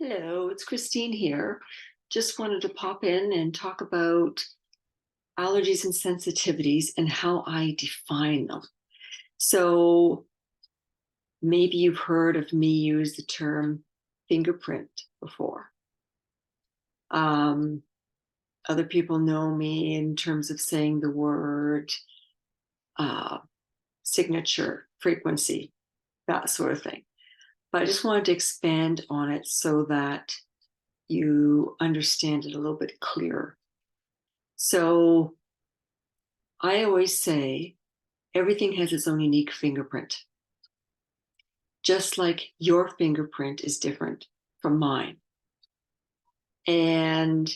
Hello, it's Christine here. Just wanted to pop in and talk about allergies and sensitivities and how I define them. So maybe you've heard of me use the term fingerprint before. Um, Other people know me in terms of saying the word uh, signature, frequency, that sort of thing. But I just wanted to expand on it so that you understand it a little bit clearer. So I always say everything has its own unique fingerprint, just like your fingerprint is different from mine. And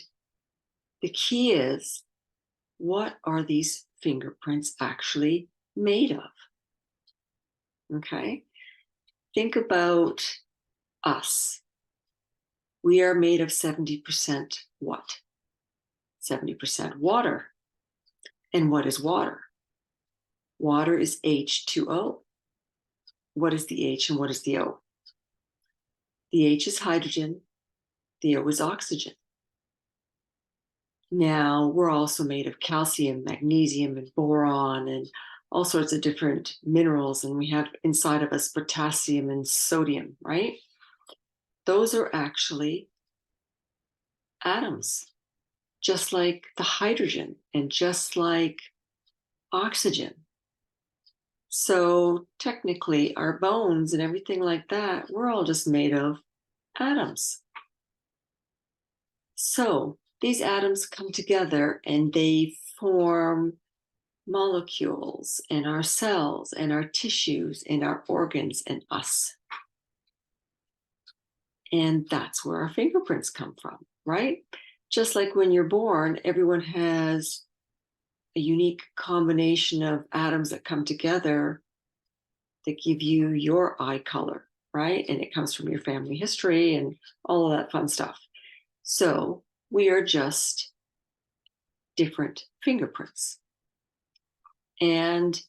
the key is, what are these fingerprints actually made of? Okay. Think about us. We are made of 70% what? 70% water. And what is water? Water is H2O. What is the H and what is the O? The H is hydrogen, the O is oxygen. Now, we're also made of calcium, magnesium, and boron, and all sorts of different minerals. And we have inside of us potassium and sodium, right? Those are actually atoms, just like the hydrogen and just like oxygen. So technically, our bones and everything like that, we're all just made of atoms. So these atoms come together and they form molecules and our cells and our tissues and our organs and us. And that's where our fingerprints come from, right? Just like when you're born, everyone has a unique combination of atoms that come together that give you your eye color, right? And it comes from your family history and all of that fun stuff. So we are just different fingerprints. And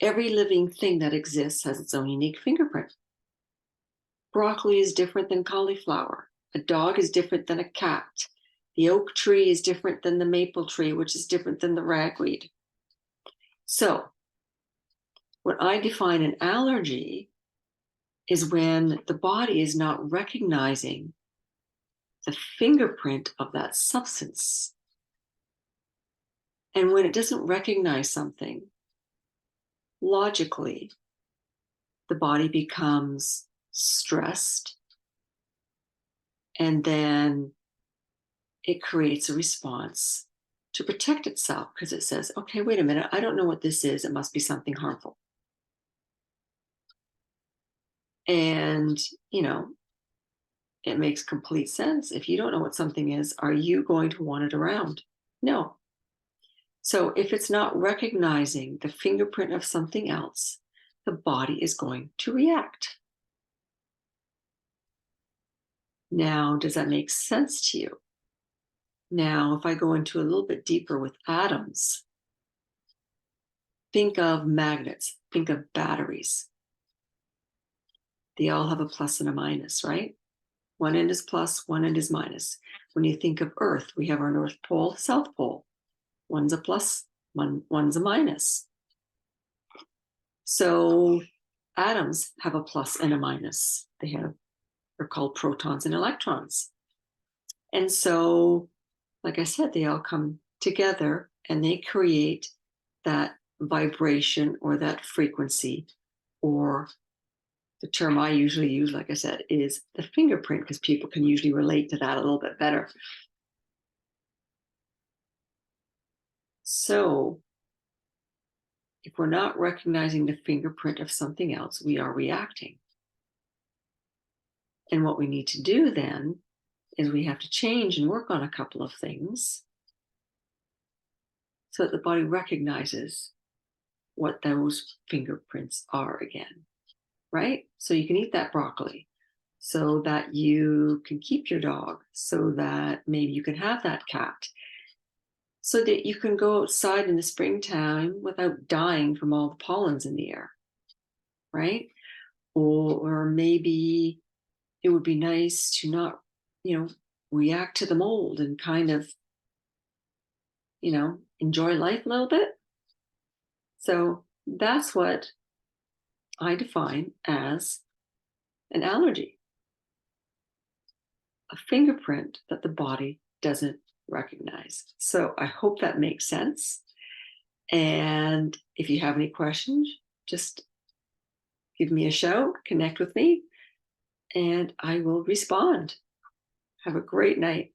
every living thing that exists has its own unique fingerprint. Broccoli is different than cauliflower. A dog is different than a cat. The oak tree is different than the maple tree, which is different than the ragweed. So when I define an allergy is when the body is not recognizing the fingerprint of that substance. And when it doesn't recognize something, logically, the body becomes stressed, and then it creates a response to protect itself because it says, okay, wait a minute, I don't know what this is. It must be something harmful. And, it makes complete sense. If you don't know what something is, are you going to want it around? No. So if it's not recognizing the fingerprint of something else, the body is going to react. Now, does that make sense to you? Now, if I go into a little bit deeper with atoms, think of magnets, think of batteries. They all have a plus and a minus, right? One end is plus, one end is minus. When you think of Earth, we have our North Pole, South Pole. One's a plus, one's a minus. So atoms have a plus and a minus. They're called protons and electrons. And so, like I said, they all come together and they create that vibration or that frequency, or the term I usually use, like I said, is the fingerprint, because people can usually relate to that a little bit better. So if we're not recognizing the fingerprint of something else, we are reacting. And what we need to do then is we have to change and work on a couple of things so that the body recognizes what those fingerprints are again, right? So you can eat that broccoli, so that you can keep your dog, so that maybe you can have that cat, so that you can go outside in the springtime without dying from all the pollens in the air, right? Or maybe it would be nice to not, react to the mold and kind of, enjoy life a little bit. So that's what I define as an allergy, a fingerprint that the body doesn't recognize. So I hope that makes sense. And if you have any questions, just give me a shout, connect with me, and I will respond. Have a great night.